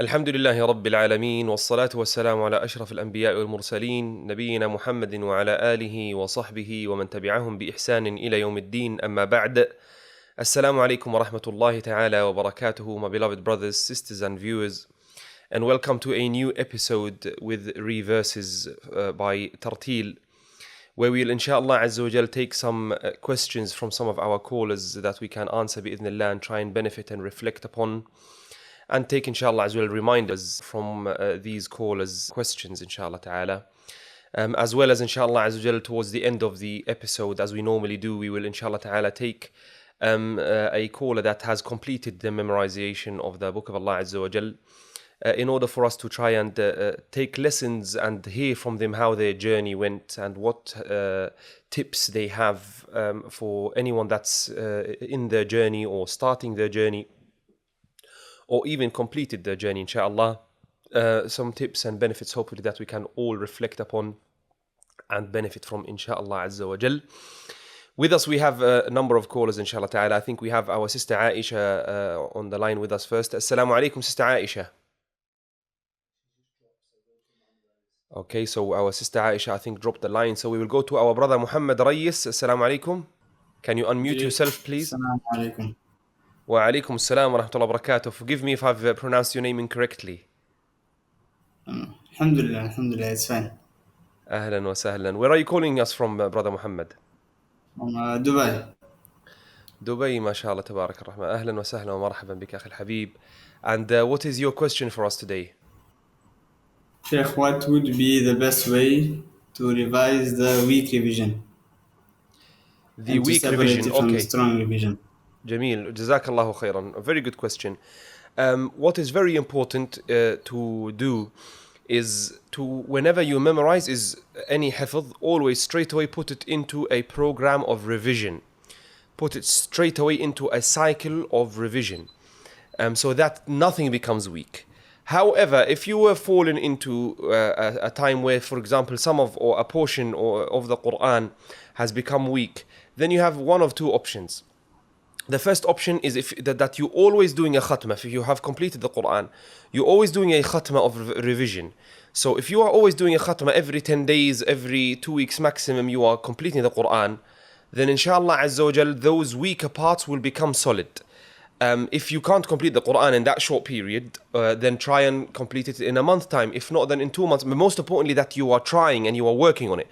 الحمد لله رب العالمين والصلاة والسلام على أشرف الأنبياء والمرسلين نبينا محمد وعلى آله وصحبه ومن تبعهم بإحسان إلى يوم الدين أما بعد السلام عليكم ورحمة الله تعالى وبركاته my beloved brothers, sisters and viewers, and welcome to a new episode with reverses by Tarteel, where we'll inshallah Azza wa Jal take some questions from some of our callers that we can answer bi'idhnillah and try and benefit and reflect upon, and take inshallah as well reminders from these callers' questions inshallah ta'ala. As well as inshallah Azza wa Jal towards the end of the episode, as we normally do, we will inshallah ta'ala take a caller that has completed the memorization of the book of Allah Azza wa Jal, in order for us to try and take lessons and hear from them how their journey went and what tips they have for anyone that's in their journey or starting their journey or even completed their journey, inshallah. Some tips and benefits hopefully that we can all reflect upon and benefit from, inshallah Azza wa Jal. With us we have a number of callers, inshallah ta'ala. I think we have our sister Aisha on the line with us first. Assalamu alaikum, sister Aisha. Okay, so our sister Aisha I think dropped the line, so we will go to our brother Muhammad Rayis. Assalamu alaikum. Can you unmute yourself please? Assalamu alaikum. Wa alaikum assalam wa rahmatullahi wa barakatuh. Forgive me if I've pronounced your name incorrectly. Alhamdulillah, it's fine. Ahlan wa sahlan. Where are you calling us from, brother Muhammad? From Dubai. Dubai, mashallah, tabarak ar-Rahman. Ahlan wa sahlan wa marhaban bika akhi al-Habib. And what is your question for us today? Sheikh, what would be the best way to revise the weak revision? The weak revision, from okay. Strong revision. Jameel, jazakallahu khairan. A very good question. What is very important to do is to, whenever you memorize is any hifz, always straight away put it into a program of revision. Put it straight away into a cycle of revision, so that nothing becomes weak. However, if you were fallen into a time where, for example, some of or a portion of the Qur'an has become weak, then you have one of two options. The first option is that you're always doing a khatma. If you have completed the Qur'an, you're always doing a khatma of revision. So if you are always doing a khatma every 10 days, every 2 weeks maximum, you are completing the Qur'an, then inshallah Azza wa Jal, those weaker parts will become solid. If you can't complete the Qur'an in that short period, then try and complete it in a month time. If not, then in 2 months. But most importantly, that you are trying and you are working on it.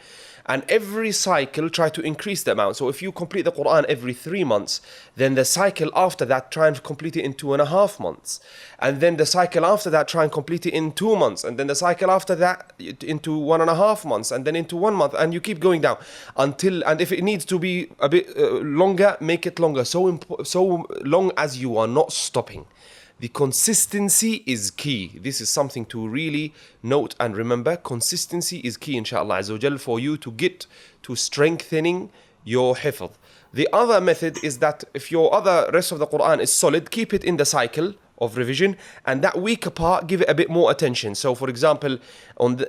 And every cycle, try to increase the amount. So if you complete the Qur'an every 3 months, then the cycle after that, try and complete it in 2.5 months. And then the cycle after that, try and complete it in 2 months. And then the cycle after that, into 1.5 months. And then into 1 month. And you keep going down until, and if it needs to be a bit longer, make it longer. So long as you are not stopping. The consistency is key. This is something to really note and remember. Consistency is key, inshallah Azza wa Jal, for you to get to strengthening your hifz. The other method is that if your rest of the Qur'an is solid, keep it in the cycle of revision, and that weaker part, give it a bit more attention. So for example,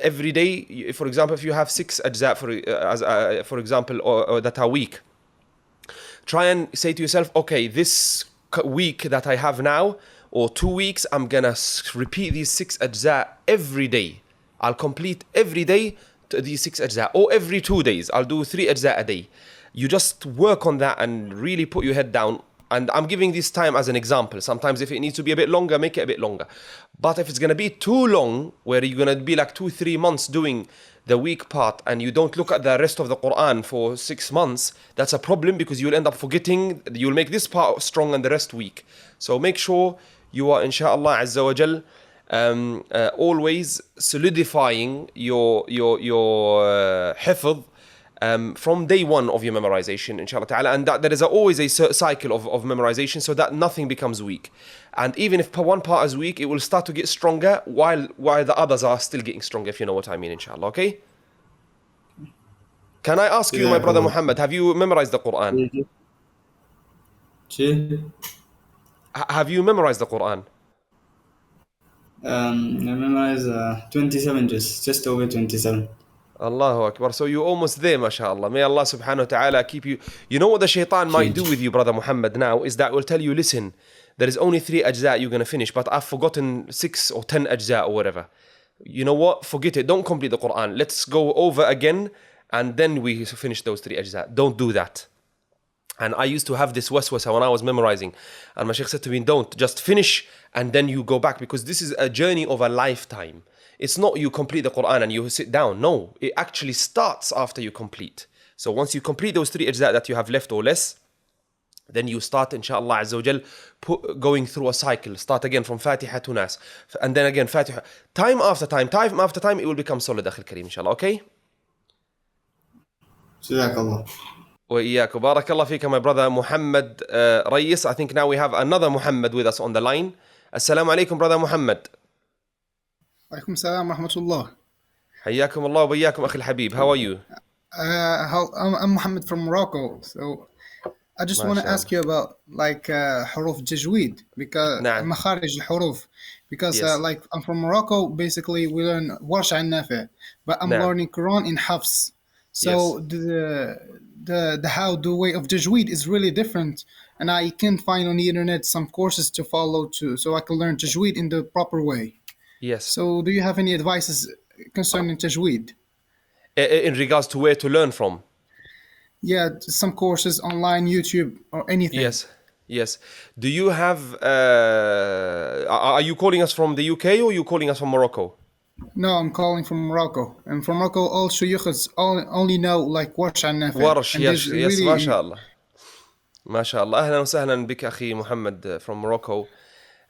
every day, for example, if you have 6 ajza for example, or that are weak, try and say to yourself, okay, this week that I have now, or 2 weeks, I'm gonna repeat these 6 ajza every day. I'll complete every day these 6 ajza, or every 2 days, I'll do 3 ajza a day. You just work on that and really put your head down. And I'm giving this time as an example. Sometimes if it needs to be a bit longer, make it a bit longer. But if it's gonna be too long, where you're gonna be like 2-3 months doing the weak part and you don't look at the rest of the Qur'an for 6 months, that's a problem, because you'll end up forgetting. You'll make this part strong and the rest weak. So make sure you are, inshallah Azza wa Jal, always solidifying your hifz from day one of your memorization, inshallah ta'ala. And that there is always a cycle of memorization, so that nothing becomes weak. And even if one part is weak, it will start to get stronger while the others are still getting stronger, if you know what I mean, inshallah. Okay? Can I ask you, my brother Muhammad, have you memorized the Qur'an? Have you memorized the Qur'an? I memorized 27 just over 27. Allahu Akbar. So you're almost there, mashallah. May Allah subhanahu wa ta'ala keep you. You know what the shaitan might do with you, brother Muhammad, now is that will tell you, listen, there is only 3 ajza you're going to finish, but I've forgotten 6 or 10 ajza or whatever. You know what? Forget it. Don't complete the Quran. Let's go over again and then we finish those 3 ajza. Don't do that. And I used to have this waswasa when I was memorizing. And my shaykh said to me, don't, just finish and then you go back, because this is a journey of a lifetime. It's not you complete the Quran and you sit down. No, it actually starts after you complete. So once you complete those 3 ajza that you have left or less, then you start, inshallah Azza wa Jal, going through a cycle. Start again from Fatiha to Nas. And then again Fatiha. Time after time, it will become solid, Akhil Kareem, inshallah. Okay? Jazakallah. وإياك. بارك الله فيك, my brother Muhammad Reyes. I think now we have another Muhammad with us on the line. Assalamu alaikum, brother Muhammad. Alaikum salam wa rahmatullah. حياكم الله وبياكم أخي الحبيب. How are you? I'm Muhammad from Morocco. So I just want to ask you about like huruf tajweed, because نعم. makharij al-huruf, because Yes. like I'm from Morocco. Basically we learn Warsh and Nafi, but I'm نعم. learning Quran in Hifz. So the way of tajweed is really different, and I can't find on the internet some courses to follow so I can learn tajweed in the proper way. Yes. So do you have any advices concerning tajweed? In regards to where to learn from? Yeah, some courses online, YouTube, or anything. Yes. Do you have... are you calling us from the UK or are you calling us from Morocco? No, I'm calling from Morocco. And from Morocco, all shuyukhs only know like Warsh and Nafi. Warsh, And yes, there's really- ما شاء الله. ما شاء الله. أهلا وسهلا بك أخي Muhammad from Morocco.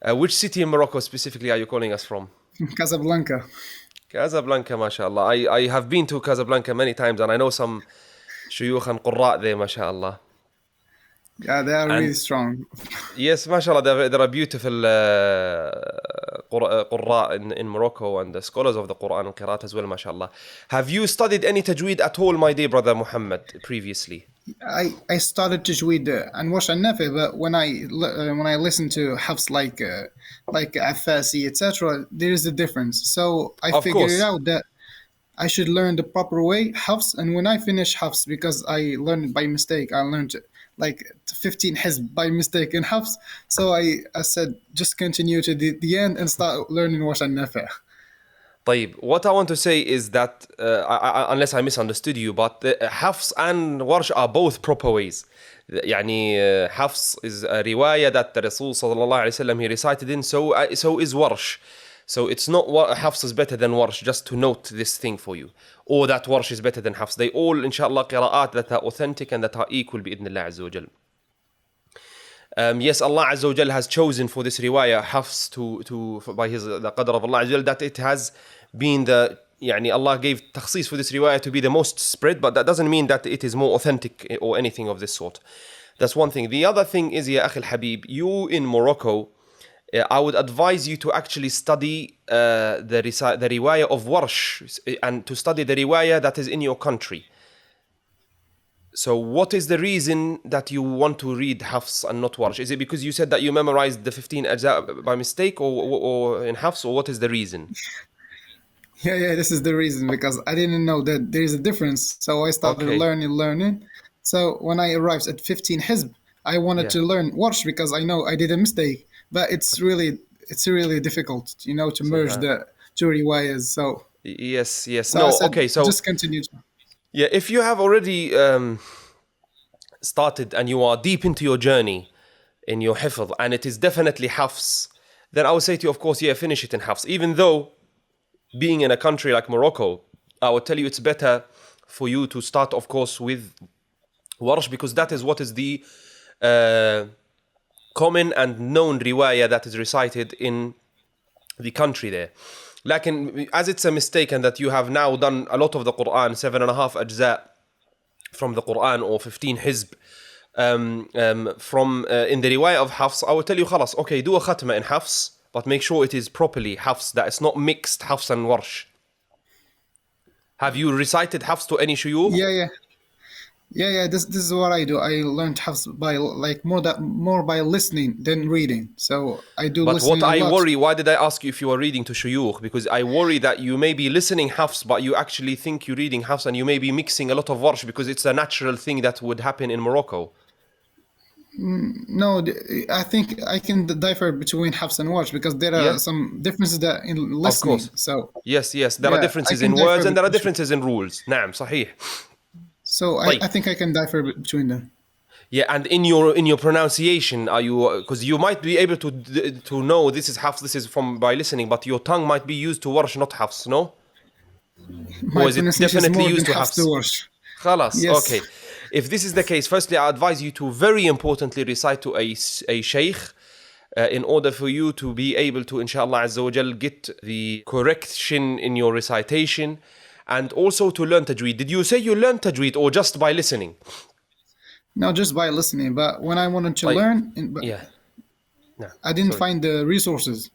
Which city in Morocco specifically are you calling us from? Casablanca. Casablanca, ما شاء الله. I have been to Casablanca many times and I know some شيوخ and قراء there, ما شاء الله. Yeah, they are really strong. Yes, mashallah, there are beautiful qurra in Morocco, and the scholars of the Quran and Qiraat as well, mashallah. Have you studied any tajweed at all, my dear brother Muhammad, previously? I started tajweed and Warsh and Nafi, but when I listen to Hifz like Afasi, etc., there is a difference. So I figured it out that I should learn the proper way, Hifz, and when I finish Hifz, because I learned it by mistake, I learned like 15 hizb by mistake in Hifz, so I said just continue to the end and start learning Warsh and Nafi. طيب, what I want to say is that, unless I misunderstood you, but Hifz and Warsh are both proper ways. يعني Hifz is a riwayah that the Rasul sallallahu alayhi wa sallam he recited in, so is Warsh. So it's not what Hifz is better than Warsh, just to note this thing for you. Or that Warsh is better than Hifz. They all, inshallah, qira'at that are authentic and that are equal bi'idhnillah azza wa jal. Yes, Allah azza wa jal has chosen for this riwayah, Hifz, by the qadr of Allah azza wa jal, that it has been Allah gave takhsis for this riwayah to be the most spread, but that doesn't mean that it is more authentic or anything of this sort. That's one thing. The other thing is, ya Akhil Habib, you in Morocco, I would advise you to actually study the riwayah of Warsh and to study the riwayah that is in your country. So what is the reason that you want to read Hifz and not Warsh? Is it because you said that you memorized the 15 ajza by mistake or in Hifz, or what is the reason? Yeah, this is the reason, because I didn't know that there is a difference. So I started learning. So when I arrived at 15 hizb, I wanted to learn Warsh because I know I did a mistake. But it's really difficult, to merge the two riwayahs. So yes. So No, said, okay. So just continue. Yeah, if you have already started and you are deep into your journey in your hifz, and it is definitely Hifz, then I would say to you, of course, finish it in Hifz. Even though, being in a country like Morocco, I would tell you it's better for you to start, of course, with Warsh, because that is what is the common and known riwayah that is recited in the country there. Like, as it's a mistake and that you have now done a lot of the Quran, 7.5 ajza from the Quran or 15 hizb from in the riwayah of Hifz, I will tell you, khalas, okay, do a khatma in Hifz, but make sure it is properly Hifz, that it's not mixed Hifz and Warsh. Have you recited Hifz to any shuyukh? Yeah. This is what I do. I learned Hifz by more by listening than reading. So I do. But listening what I a lot. worry, why did I ask you if you are reading to shuyukh? Because I worry that you may be listening Hifz, but you actually think you're reading Hifz, and you may be mixing a lot of Warsh, because it's a natural thing that would happen in Morocco. No, I think I can differ between Hafs and Warsh because there are Yeah, some differences that in of course. listening. So Yes, there are yeah, I differences can in words differ and there are between. differences in rules. نعم صحيح. So I طيب. think I can differ between them. Yeah, and in your pronunciation, are you, because you might be able to know this is Hafs, this is from by listening, but your tongue might be used to Warsh, not Hafs, no? My Or is it pronunciation is definitely more than used to Hafs to Hafs? Warsh. Khalas, Yes. okay. If this is the case, firstly, I advise you to very importantly recite to a sheikh in order for you to be able to, inshallah Azza wa Jal, get the correction in your recitation and also to learn tajweed. Did you say you learned tajweed or just by listening? No, just by listening. But when I wanted to Like, learn, but yeah. No, I didn't sorry. find the resources.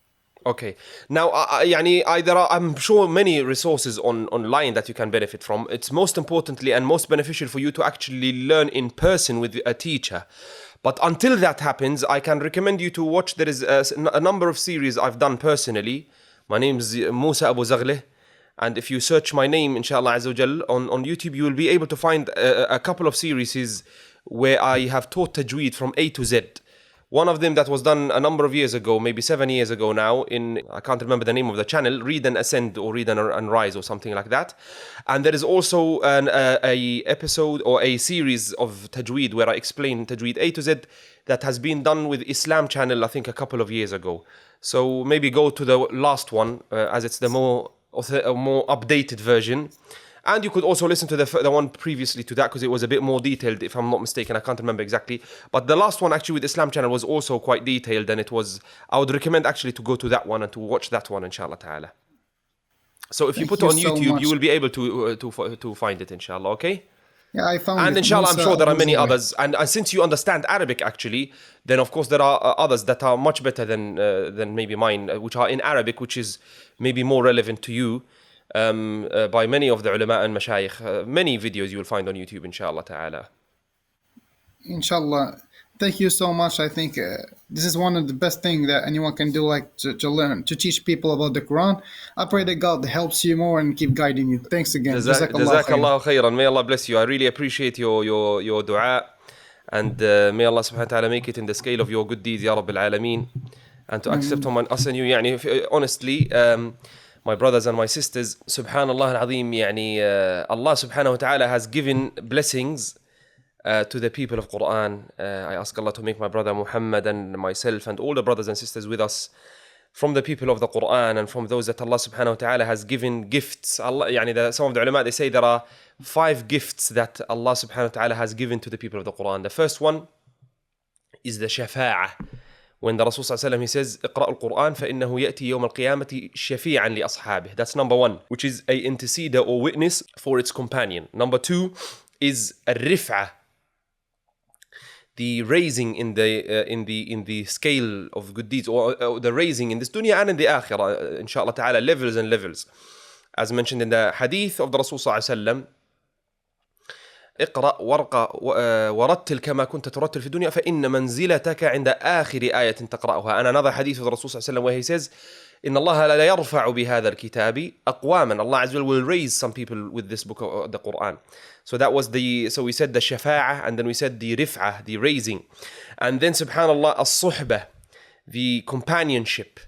Okay. Now, there are, I'm sure, many resources online that you can benefit from. It's most importantly and most beneficial for you to actually learn in person with a teacher. But until that happens, I can recommend you to watch. There is a number of series I've done personally. My name is Musa Abuzaghleh. And if you search my name, inshallah Azza wa Jal, on YouTube, you will be able to find a couple of series where I have taught tajweed from A to Z. One of them that was done a number of years ago, maybe 7 years ago now, I can't remember the name of the channel, Read and Ascend or Read and Rise or something like that. And there is also a episode or a series of Tajweed where I explain Tajweed A to Z that has been done with Islam channel, I think a couple of years ago. So maybe go to the last one as it's the more updated version. And you could also listen to the one previously to that because it was a bit more detailed, if I'm not mistaken. I can't remember exactly. But the last one actually with Islam channel was also quite detailed, and I would recommend actually to go to that one and to watch that one, inshallah ta'ala. So if you Thank put it you on so YouTube, much. you will be able to find it, inshallah, okay? Yeah, I found And it. inshallah, I'm Musa sure there are many Abuzaghleh. others. And since you understand Arabic actually, then of course there are others that are much better than maybe mine, which are in Arabic, which is maybe more relevant to you. By many of the ulama and mashayikh. Many videos you will find on YouTube, inshallah ta'ala. Inshallah. Thank you so much. I think this is one of the best things that anyone can do, like to learn, to teach people about the Quran. I pray that God helps you more and keep guiding you. Thanks again. Jazakallah khair. Jazakallah khairan. May Allah bless you. I really appreciate your dua. And may Allah subhanahu wa ta'ala make it in the scale of your good deeds, Ya Rabbil Alameen. And to accept us and you. يعني, honestly, my brothers and my sisters, subhanallah al-azim, Allah subhanahu wa ta'ala has given blessings to the people of Qur'an. I ask Allah to make my brother Muhammad and myself and all the brothers and sisters with us from the people of the Qur'an and from those that Allah subhanahu wa ta'ala has given gifts. Allah, some of the ulama, they say there are 5 gifts that Allah subhanahu wa ta'ala has given to the people of the Qur'an. The first one is the shafa'ah. When the Rasul sallallahu alaihi wasallam, he says, "Iqra al-Quran, فإنه يأتي يوم القيامة شفيعا لأصحابه." That's number 1, which is a interceder or witness for its companion. Number 2 is al-rif'ah, the raising in the scale of good deeds, or the raising in this dunya and in the akhirah, inshallah ta'ala, levels and levels. As mentioned in the hadith of the Rasul sallallahu alaihi wasallam, اقرأ ورتل كما كنت ترتل في الدنيا فإن منزلتك عند آخر آية تقرأها. And another hadith of the Rasul صلى الله عليه وسلم where he says إن الله لا يرفع بهذا الكتاب أقواما. Allah Azza wa Jal will raise some people with this book of the Quran. So that was so we said the shafa'ah, and then we said the rif'ah, the raising. And then subhanallah as-suhbah, the companionship,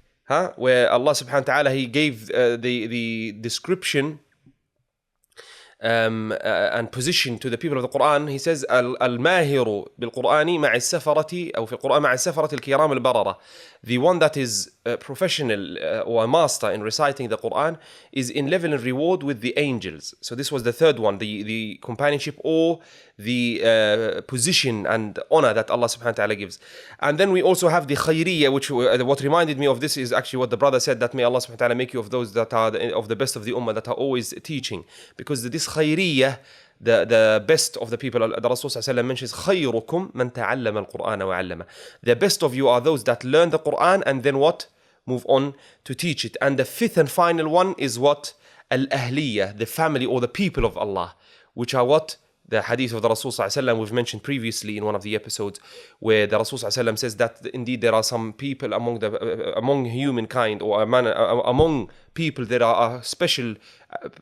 where Allah subhanahu wa ta'ala, he gave the description and position to the people of the Quran. He says al-mahiru bil-Qur'ani ma'a as-safarati, أو في القرآن مع السفرة الكرام البررة. The one that is professional or a master in reciting the Quran is in level and reward with the angels. So this was the third one, the companionship or the position and honor that Allah subhanahu wa ta'ala gives. And then we also have the khayriyya, which what reminded me of this is actually what the brother said, that may Allah subhanahu wa ta'ala make you of those that are of the best of the ummah, that are always teaching. Because this khayriyya, the best of the people, the Rasul sallallahu alaihi wasallam mentions خيركم من تعلم القرآن وعلمه. The best of you are those that learn the Quran and then what? Move on to teach it. And the fifth and final one is what? Al-Ahliyah, the family or the people of Allah, which are what? the hadith of the Rasul sallallahu alaihi wasallam we've mentioned previously in one of the episodes, where the Rasul sallallahu alaihi wasallam says that indeed there are some people among humankind, or among people, there are a special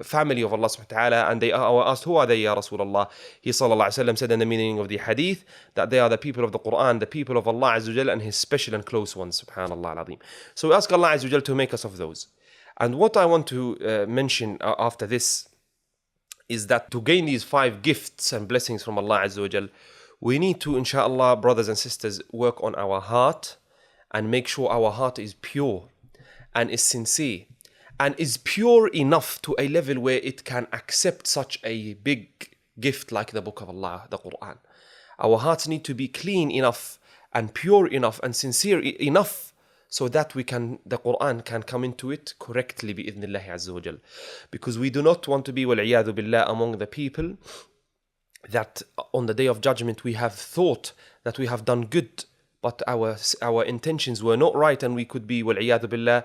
family of Allah subhanahu wa ta'ala, and they are asked, who are they, Ya Rasulullah? He sallallahu alaihi wasallam said in the meaning of the hadith that they are the people of the Quran, the people of Allah azza wa jal, and His special and close ones, subhanallah al-azim. So we ask Allah azza wa jal to make us of those. And what I want to mention after this is that to gain these 5 gifts and blessings from Allah Azza wa Jal, we need to, inshallah, brothers and sisters, work on our heart and make sure our heart is pure and is sincere and is pure enough to a level where it can accept such a big gift like the Book of Allah, the Qur'an. Our hearts need to be clean enough and pure enough and sincere enough so that the Qur'an can come into it correctly bi'idhnillahi azza wa jal. Because we do not want to be, wal-'iyadhu billah, among the people that on the day of judgment we have thought that we have done good, but our intentions were not right, and we could be, wal-'iyadhu billah,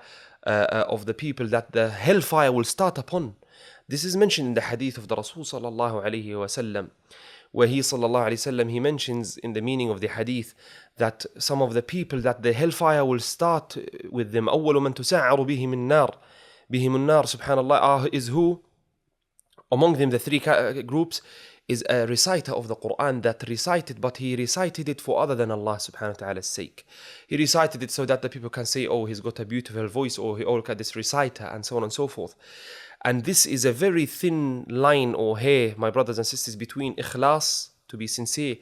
of the people that the hellfire will start upon. This is mentioned in the hadith of the Rasul sallallahu alayhi wasallam, where he sallallahu alayhi wasallam, he mentions in the meaning of the hadith that some of the people that the hellfire will start with them, أول من تسعر بهم النار subhanallah, is who? Among them, the 3 groups, is a reciter of the Qur'an that recited, but he recited it for other than Allah subhanahu wa ta'ala's sake. He recited it so that the people can say, oh, he's got a beautiful voice, or look at this reciter, and so on and so forth. And this is a very thin line or hair, my brothers and sisters, between ikhlas, to be sincere,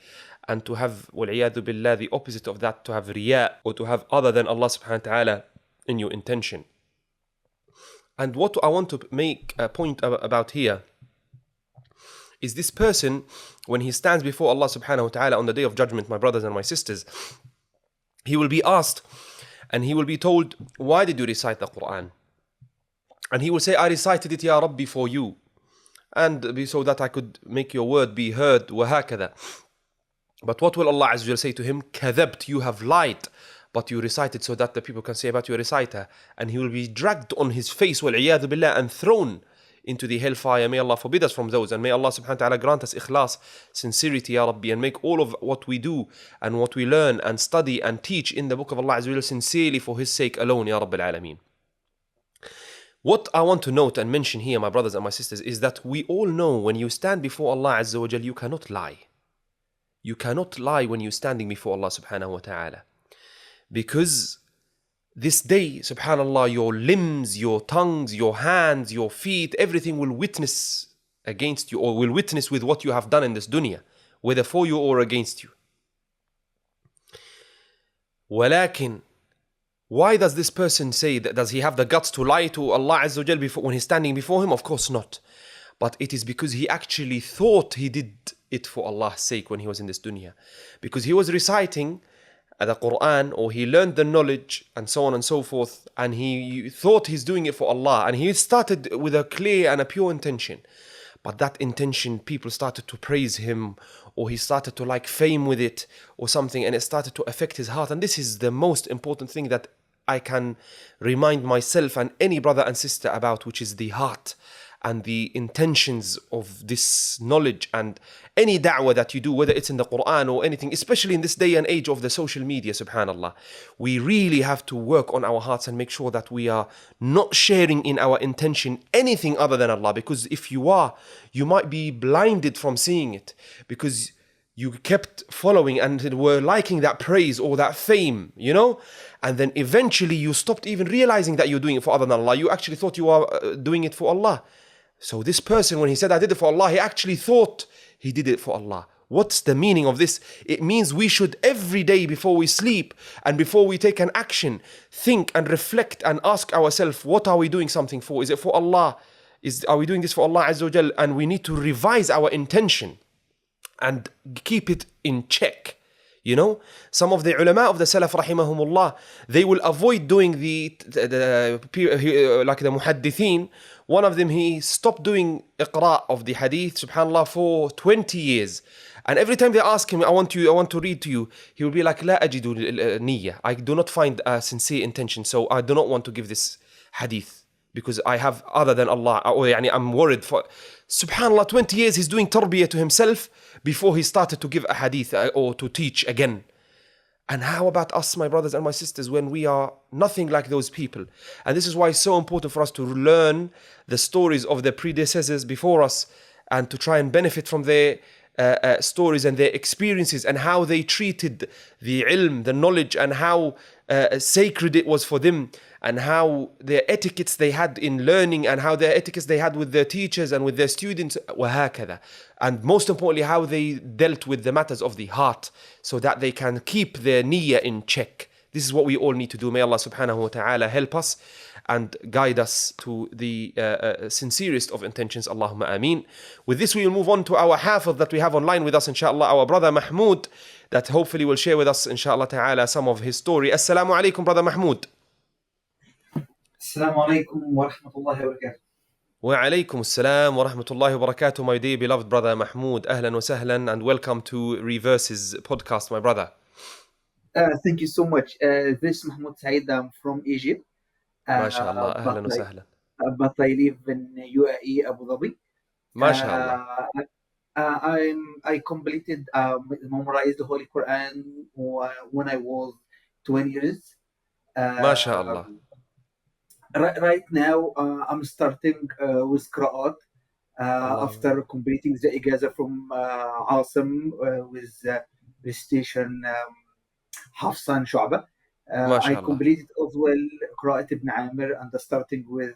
and to have, wal-'iyadhu billah, the opposite of that, to have riya, or to have other than Allah subhanahu wa ta'ala in your intention. And what I want to make a point about here is this person, when he stands before Allah subhanahu wa ta'ala on the day of judgment, my brothers and my sisters, he will be asked and he will be told, why did you recite the Qur'an? And he will say, I recited it, Ya Rabbi, for you, and so that I could make your word be heard, وهكذا. But what will Allah Azza wa Jal say to him? كذبت, you have lied, but you recited so that the people can say about your reciter. And he will be dragged on his face, وَالْعِيَاذُ بِاللَّهِ, and thrown into the hellfire. May Allah forbid us from those, and may Allah subhanahu wa ta'ala grant us ikhlas, sincerity, Ya Rabbi, and make all of what we do and what we learn and study and teach in the book of Allah Azza wa Jal sincerely for His sake alone, Ya Rabbil Alameen. What I want to note and mention here, my brothers and my sisters, is that we all know when you stand before Allah Azza wa Jal, you cannot lie. You cannot lie when you're standing before Allah subhanahu wa ta'ala. Because this day, subhanallah, your limbs, your tongues, your hands, your feet, everything will witness against you, or will witness with what you have done in this dunya, whether for you or against you. Walakin, why does this person say that? Does he have the guts to lie to Allah Azza wa Jal when he's standing before Him? Of course not. But it is because he actually thought he did it for Allah's sake when he was in this dunya. Because he was reciting the Qur'an, or he learned the knowledge and so on and so forth, and he thought he's doing it for Allah, and he started with a clear and a pure intention. But that intention, people started to praise him, or he started to like fame with it or something, and it started to affect his heart. And this is the most important thing that I can remind myself and any brother and sister about, which is the heart and the intentions of this knowledge. And any da'wah that you do, whether it's in the Qur'an or anything, especially in this day and age of the social media, subhanallah, we really have to work on our hearts and make sure that we are not sharing in our intention anything other than Allah. Because if you are, you might be blinded from seeing it, because you kept following and were liking that praise or that fame, and then eventually you stopped even realizing that you're doing it for other than Allah. You actually thought you are doing it for Allah. So this person, when he said, I did it for Allah, he actually thought he did it for Allah. What's the meaning of this? It means we should every day before we sleep and before we take an action, think and reflect and ask ourselves, what are we doing something for? Is it for Allah? Are we doing this for Allah Azza wa Jal? And we need to revise our intention and keep it in check. Some of the ulama of the Salaf rahimahumullah, they will avoid doing the muhaddithin. One of them, he stopped doing iqra of the hadith, subhanallah, for 20 years. And every time they ask him, I want to read to you, he will be like, La ajidu niyya. I do not find a sincere intention, so I do not want to give this hadith because I have other than Allah, or I'm worried for, subhanallah, 20 years he's doing tarbiyah to himself before he started to give a hadith or to teach again. And how about us, my brothers and my sisters, when we are nothing like those people? And this is why it's so important for us to learn the stories of the predecessors before us and to try and benefit from their stories and their experiences and how they treated the ilm, the knowledge, and how sacred it was for them, and how their etiquettes they had in learning, and how their etiquettes they had with their teachers and with their students, وهكذا. And most importantly, how they dealt with the matters of the heart so that they can keep their niyyah in check. This is what we all need to do. May Allah subhanahu wa ta'ala help us and guide us to the sincerest of intentions. Allahumma ameen. With this, we will move on to our Hifz that we have online with us, inshallah, our brother Mahmoud, that hopefully will share with us, inshallah ta'ala, some of his story. Assalamu alaikum, brother Mahmoud. Assalamu alaikum wa rahmatullahi wa barakatuh. Wa alaikum assalam wa rahmatullahi wa barakatuh, my dear beloved brother Mahmoud. Ahlan wa sahlan, and welcome to Reverses podcast, my brother. Thank you so much. This is Mahmoud Saeed. I'm from Egypt. MashaAllah, ahlan wa sahlan. But I live in UAE, Abu Dhabi. MashaAllah. I completed, memorized the Holy Quran when I was 20 years. MashaAllah. Right now, I'm starting with qur'an after completing the Ijaza from Asim with recitation Hifz and Shu'ba. I completed as well قراءة Ibn Amir and starting with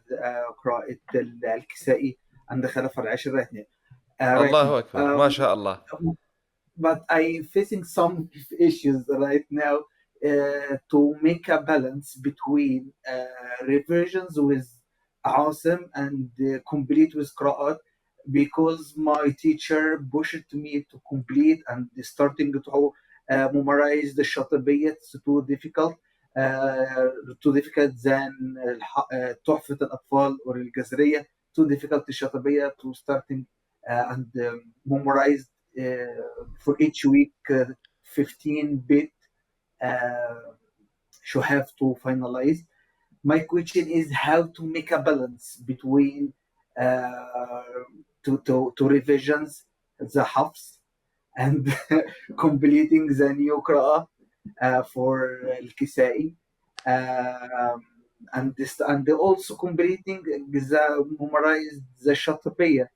قراءة Al-Kisai and the Khalaf al-Ashir right now. Allahu Akbar, MashaAllah. But I'm facing some issues right now to make a balance between revisions with Asim and complete with Qur'an, because my teacher pushed me to complete and starting to memorize the Shatibiyyah. It's too difficult than تحفة الأطفال or الجزرية. Too difficult the Shatibiyyah to starting and memorize for each week 15 bit. You have to finalize. My question is how to make a balance between to revisions, the Hifz, and completing the new Qur'an for Al-Kisai, and also completing the memorized the Shatibiyyah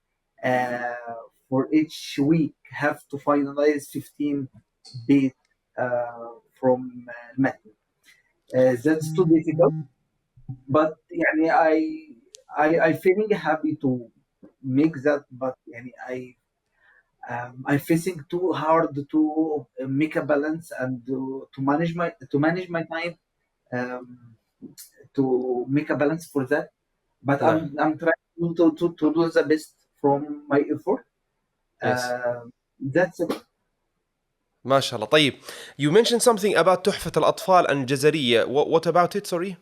for each week. Have to finalize 15 bit from Matn. That's too difficult, but I feeling happy to make that, but I'm facing too hard to make a balance and to manage my time, to make a balance for that. But I'm trying to do the best from my effort. Yes. That's it. MashaAllah. طيب, you mentioned something about تحفة الأطفال and Jazariya. What about it? Sorry.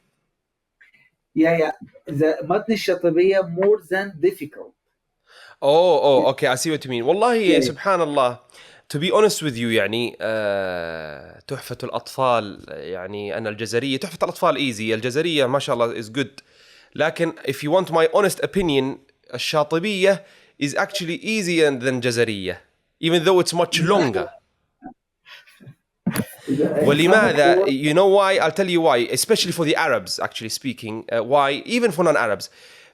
Yeah. The Matn al-Shatibiyyah more than difficult. Okay, I see what you mean. Wallahi, subhanallah. To be honest with you, تحفة الأطفال أنا الجزرية تحفة الأطفال easy. الجزرية ما شاء الله is good. لكن if you want my honest opinion, الشاطبية is actually easier than Jazariya, even though it's much longer. ولماذا? You know why? I'll tell you why. Especially for the Arabs, actually speaking. Why? Even for non-Arabs.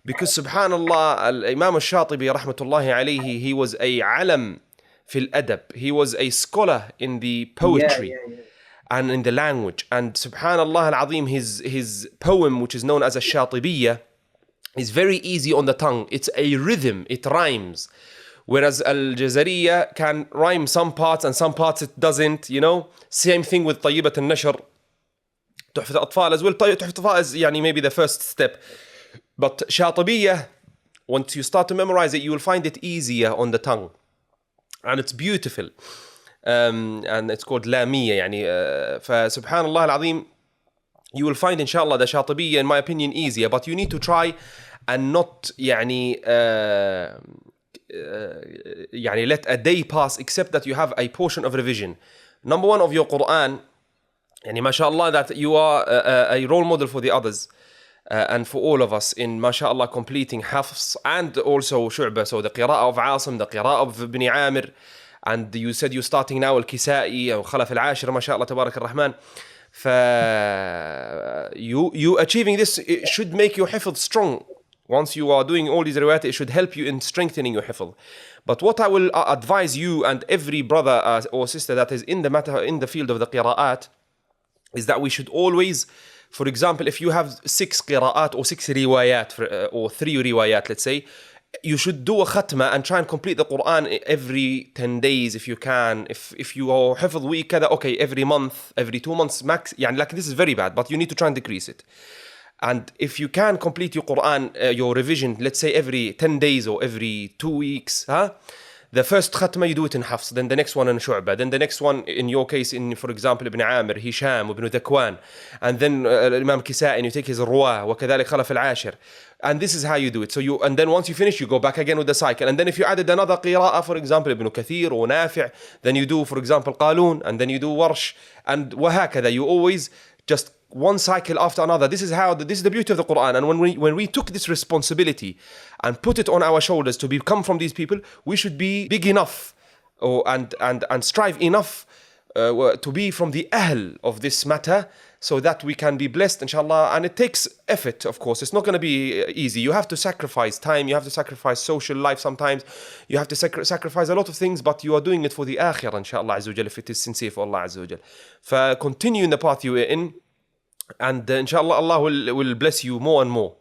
Because subhanallah, Imam al-Shatibi rahmatullahi alayhi, he was a alam fil adab. He was a scholar in the poetry and in the language. And subhanallah al-azim, his poem, which is known as a Shatibiyya, is very easy on the tongue. It's a rhythm. It rhymes. Whereas Al-Jazariya can rhyme some parts and some parts it doesn't, Same thing with Tayyibat al-Nashr. Tuhfat al-Atfal as well. Tuhfat al-Atfal is maybe the first step. But Shatibiyya, once you start to memorize it, you will find it easier on the tongue. And it's beautiful. And it's called Lamiyya. فسبحان al-Azim, you will find inshallah the Shatibiyya, in my opinion, easier. But you need to try and not let a day pass except that you have a portion of revision. Number one, of your Qur'an, mashallah, that you are a role model for the others. and for all of us in mashallah completing Hifz and also Shu'bah, so the qira'ah of Asim, the qira'ah of Ibn Amir, and you said you're starting now al-Kisa'i or Khalaf al-Ashir, mashallah, tabarak al-Rahman. You achieving this, it should make your Hifz strong. Once you are doing all these riwayat, it should help you in strengthening your Hifz. But what I will advise you and every brother or sister that is in the matter, in the field of the qira'at, is that we should always, for example, if you have 6 qira'at or 6 riwayat or 3 riwayat, let's say, you should do a khatma and try and complete the Quran every 10 days if you can. If you are hifz week kada, okay, every month, every 2 months max. Yani, like, this is very bad, but you need to try and decrease it. And if you can complete your Quran, your revision, let's say every 10 days or every 2 weeks, the first khatma you do it in Hafs, then the next one in Shu'bah, then the next one in your case in, for example, Ibn Amir, Hisham, Ibn Dakwan, and then Imam Kisa'i, and you take his Ruwa, وكذلك خلف العاشر. And this is how you do it. So and then once you finish, you go back again with the cycle. And then if you added another qira'ah, for example, Ibn Kathir or Nafi', then you do, for example, Qalun, and then you do Warsh, and وهكذا. You always just one cycle after another. This is the beauty of the Quran. And when we took this responsibility and put it on our shoulders to become from these people, we should be big enough and strive enough to be from the ahl of this matter, so that we can be blessed, inshallah. And it takes effort, of course. It's not going to be easy. You have to sacrifice time. You have to sacrifice social life sometimes. You have to sacrifice a lot of things, but you are doing it for the akhirah, inshallah, azza wa jal, if it is sincere for Allah, azza wa jal. Continue in the path you are in, and inshallah, Allah will bless you more and more.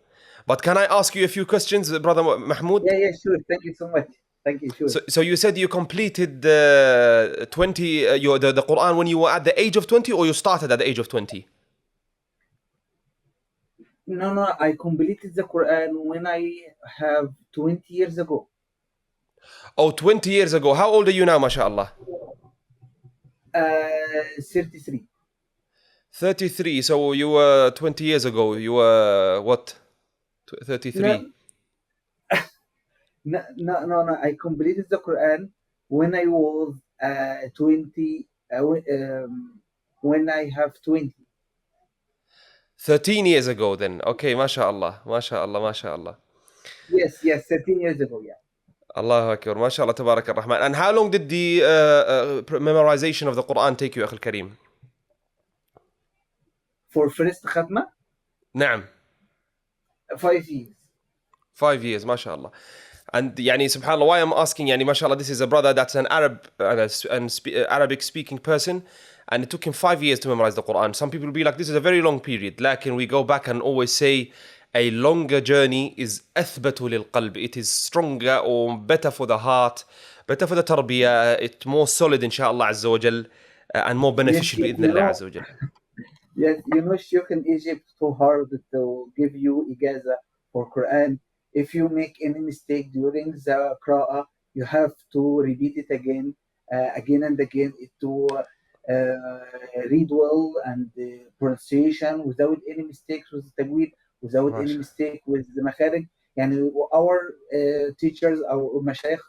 But can I ask you a few questions, Brother Mahmoud? Yeah, sure. Thank you so much. Thank you, sure. So you said you completed the 20, the Quran when you were at the age of 20, or you started at the age of 20? No, I completed the Quran when I have 20 years ago. Oh, 20 years ago. How old are you now, mashallah? 33. 33. So you were 20 years ago. You were what? 33. No. I completed the Quran when I was 20. When I have 20. 13 years ago then. Okay, mashallah. Yes, 13 years ago, yeah. Allahu Akbar, mashallah, tabarak ar-Rahman. And how long did the memorization of the Quran take you, Akhi al-Kareem? For first khatma? Na'am. 5 years. 5 years, mashallah. And yani, subhanallah, why I'm asking, yani, mashallah, this is a brother that's an Arab Arabic speaking person, and it took him 5 years to memorize the Quran. Some people will be like, this is a very long period. Lakin we go back and always say, a longer journey is athbatu lil qalb. It is stronger or better for the heart, better for the tarbiyah. It's more solid, inshallah, azza wa jal, and more beneficial, yes, bi'idhnillah, azza wa jal. Yes, Sheikh in Egypt, too hard to give you ijaza for Quran. If you make any mistake during the qira'ah, you have to repeat it again and again, to read well and pronunciation without any mistakes with the tajweed, without any mistake with the makharij. And our teachers, our mashayikh,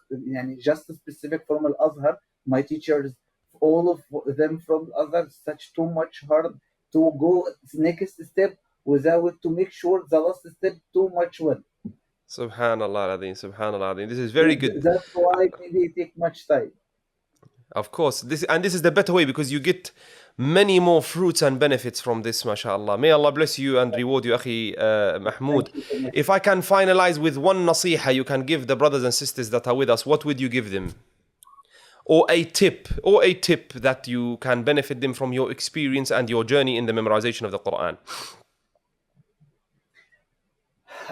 just specific from Al-Azhar, my teachers, all of them from Al-Azhar, such too much hard to go next step without to make sure the last step too much well. Subhanallah al-Azim. This is very good. That's why maybe it take much time. Of course, this is the better way, because you get many more fruits and benefits from this, mashallah. May Allah bless you and reward you, Akhi Mahmoud. So if I can finalize with one nasiha you can give the brothers and sisters that are with us, what would you give them? Or a tip that you can benefit them from your experience and your journey in the memorization of the Quran.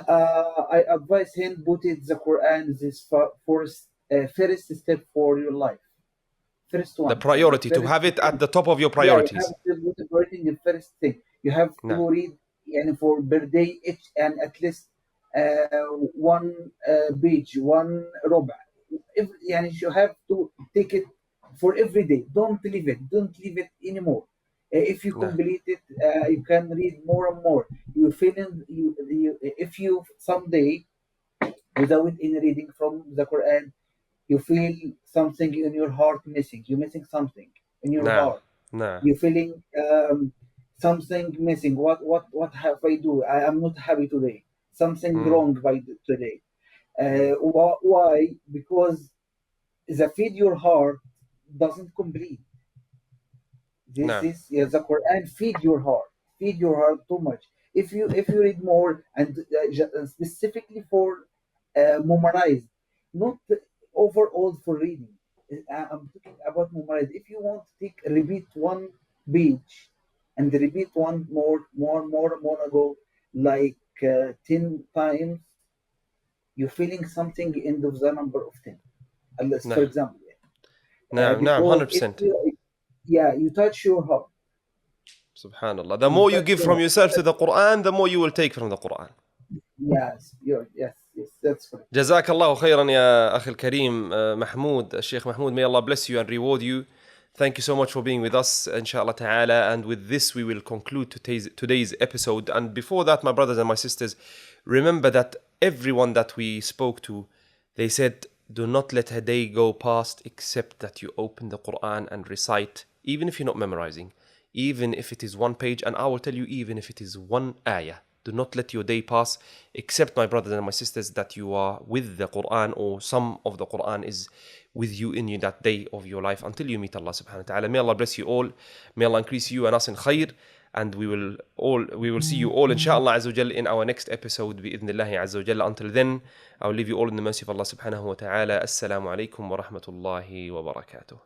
I advise him put it the Quran this first step for your life. First one. The priority, to have it at the top of your priorities. Yeah, you have to put it the first thing. You have to read for per day each, and at least one page, one ruba. You have to take it for every day. Don't leave it anymore. If you complete it, you can read more and more. You feel if you someday without any reading from the Quran, you feel something in your heart missing. You're missing something in your heart. You're feeling something missing. What have I do? I am not happy today. Something wrong by today. Why? Because the feed your heart doesn't complete. This is the Quran feed your heart too much. If you read more and specifically for memorize, not overall for reading. I'm talking about memorize. If you want to repeat one page and repeat one more ago, like 10 times, you're feeling something end of the number of 10. Unless, for example, نعم 100%. You touch your heart. Subhanallah. The more you give from yourself to the Quran, the more you will take from the Quran. Yes, that's correct. جزاك الله خيرا يا أخي الكريم محمود, الشيخ محمود. May Allah bless you and reward you. Thank you so much for being with us, inshallah ta'ala. And with this, we will conclude today's episode. And before that, my brothers and my sisters, remember that everyone that we spoke to, they said, do not let a day go past except that you open the Quran and recite, even if you're not memorizing, even if it is one page. And I will tell you, even if it is one ayah. Do not let your day pass, except, my brothers and my sisters, that you are with the Quran, or some of the Quran is with you in that day of your life until you meet Allah subhanahu wa ta'ala. May Allah bless you all. May Allah increase you and us in khair. And we will see you all, inshallah azza wa jal, in our next episode, bi'idhnillahi azza wa jal. Until then, I will leave you all in the mercy of Allah subhanahu wa ta'ala. Assalamu alaikum wa rahmatullahi wa barakatuh.